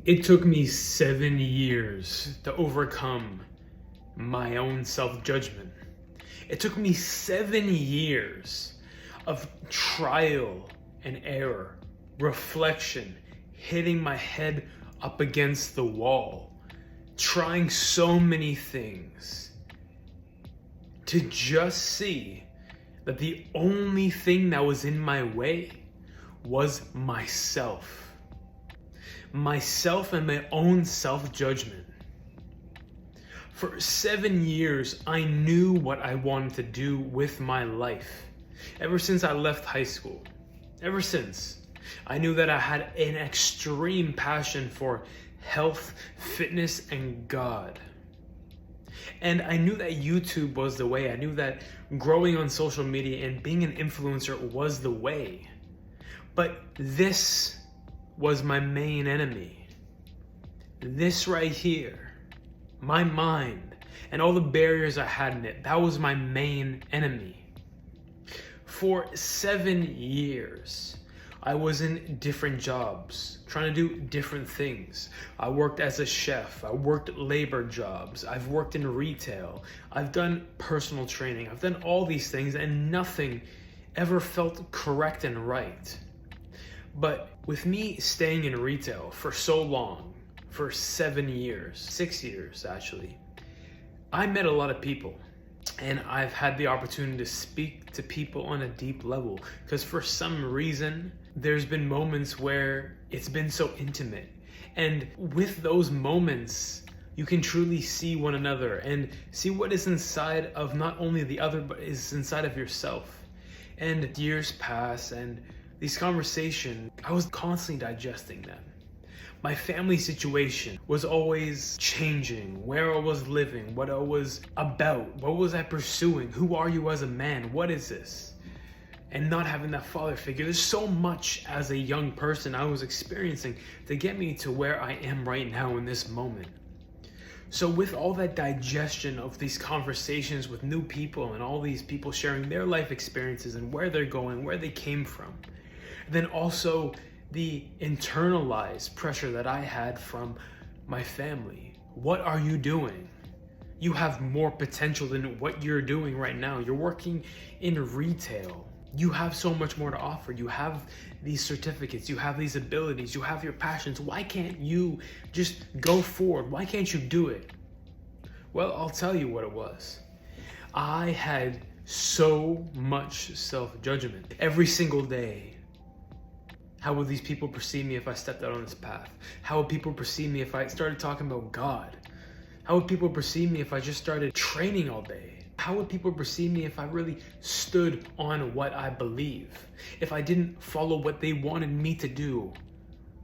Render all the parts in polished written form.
It took me 7 years to overcome my own self-judgment. It took me 7 years of trial and error, reflection, hitting my head up against the wall, trying so many things to just see that the only thing that was in my way was myself. Myself and my own self-judgment. For 7 years, I knew what I wanted to do with my life. Ever since I left high school, ever since, I knew that I had an extreme passion for health, fitness, and God. And I knew that YouTube was the way. I knew that growing on social media and being an influencer was the way. But this was my main enemy. This right here, my mind, and all the barriers I had in it, that was my main enemy. For 7 years, I was in different jobs, trying to do different things. I worked as a chef, I worked labor jobs, I've worked in retail, I've done personal training, I've done all these things, and nothing ever felt correct and right. But with me staying in retail for so long, for 7 years, 6 years actually, I met a lot of people. And I've had the opportunity to speak to people on a deep level, because for some reason, there's been moments where it's been so intimate. And with those moments, you can truly see one another and see what is inside of not only the other, but is inside of yourself. And years pass, and these conversations, I was constantly digesting them. My family situation was always changing, where I was living, what I was about, what was I pursuing, who are you as a man, what is this? And not having that father figure. There's so much as a young person I was experiencing to get me to where I am right now in this moment. So with all that digestion of these conversations with new people and all these people sharing their life experiences and where they're going, where they came from, then also the internalized pressure that I had from my family. What are you doing? You have more potential than what you're doing right now. You're working in retail. You have so much more to offer. You have these certificates, you have these abilities, you have your passions. Why can't you just go forward? Why can't you do it? Well, I'll tell you what it was. I had so much self-judgment every single day. How would these people perceive me if I stepped out on this path? How would people perceive me if I started talking about God? How would people perceive me if I just started training all day? How would people perceive me if I really stood on what I believe? If I didn't follow what they wanted me to do?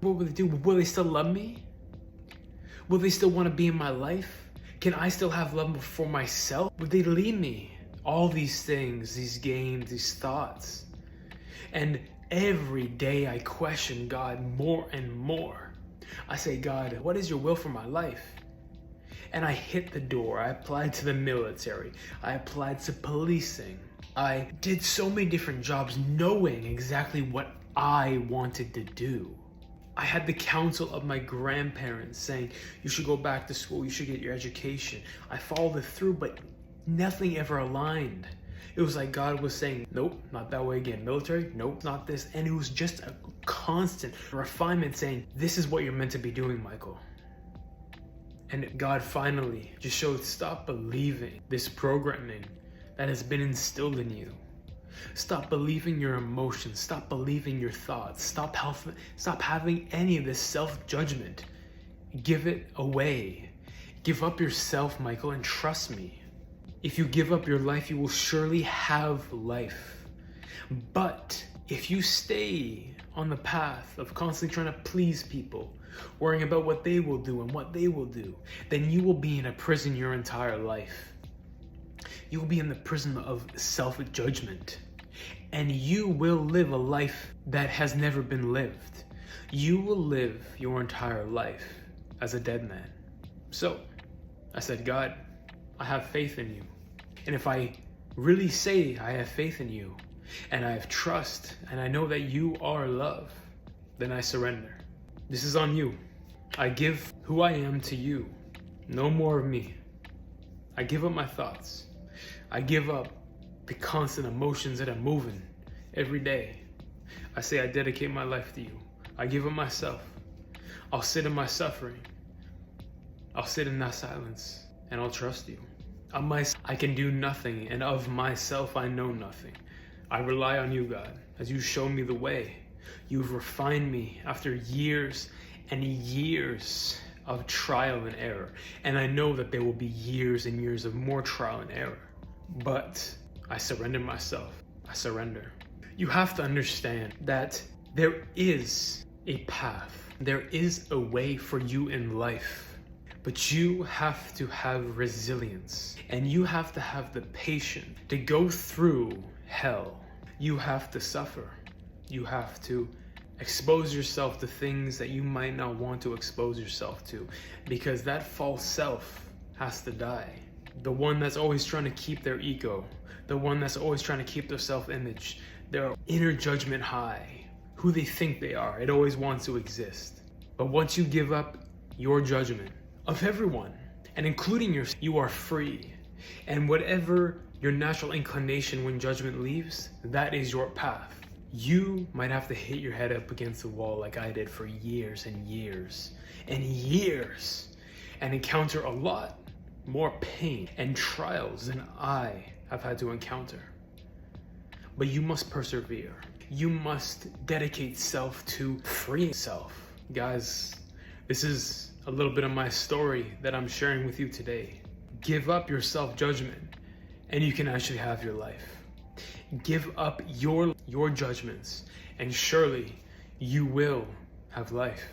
What would they do? Will they still love me? Will they still want to be in my life? Can I still have love for myself? Would they leave me? All these things, these games, these thoughts. And every day I question God more and more. I say, God, what is your will for my life? And I hit the door. I applied to the military. I applied to policing. I did so many different jobs knowing exactly what I wanted to do. I had the counsel of my grandparents saying, you should go back to school, you should get your education. I followed it through, but nothing ever aligned. It was like God was saying, nope, not that way again. Military, nope, not this. And it was just a constant refinement saying, this is what you're meant to be doing, Micheal. And God finally just showed, stop believing this programming that has been instilled in you. Stop believing your emotions. Stop believing your thoughts. Stop having any of this self-judgment. Give it away. Give up yourself, Micheal, and trust me. If you give up your life, you will surely have life. But if you stay on the path of constantly trying to please people, worrying about what they will do and what they will do, then you will be in a prison your entire life. You will be in the prison of self-judgment. And you will live a life that has never been lived. You will live your entire life as a dead man. So I said, God, I have faith in you. And if I really say I have faith in you, and I have trust, and I know that you are love, then I surrender. This is on you. I give who I am to you. No more of me. I give up my thoughts. I give up the constant emotions that are moving every day. I say I dedicate my life to you. I give up myself. I'll sit in my suffering. I'll sit in that silence and I'll trust you. I can do nothing, and of myself I know nothing. I rely on you, God, as you show me the way. You've refined me after years and years of trial and error. And I know that there will be years and years of more trial and error. But I surrender myself. I surrender. You have to understand that there is a path. There is a way for you in life. But you have to have resilience. And you have to have the patience to go through hell. You have to suffer. You have to expose yourself to things that you might not want to expose yourself to, because that false self has to die. The one that's always trying to keep their ego, the one that's always trying to keep their self-image, their inner judgment high, who they think they are, it always wants to exist. But once you give up your judgment of everyone, and including yourself, you are free. And whatever your natural inclination when judgment leaves, that is your path. You might have to hit your head up against the wall like I did for years and years and years, and encounter a lot more pain and trials than I have had to encounter. But you must persevere. You must dedicate self to freeing self. Guys, this is a little bit of my story that I'm sharing with you today. Give up your self-judgment and you can actually have your life. Give up your judgments and surely you will have life.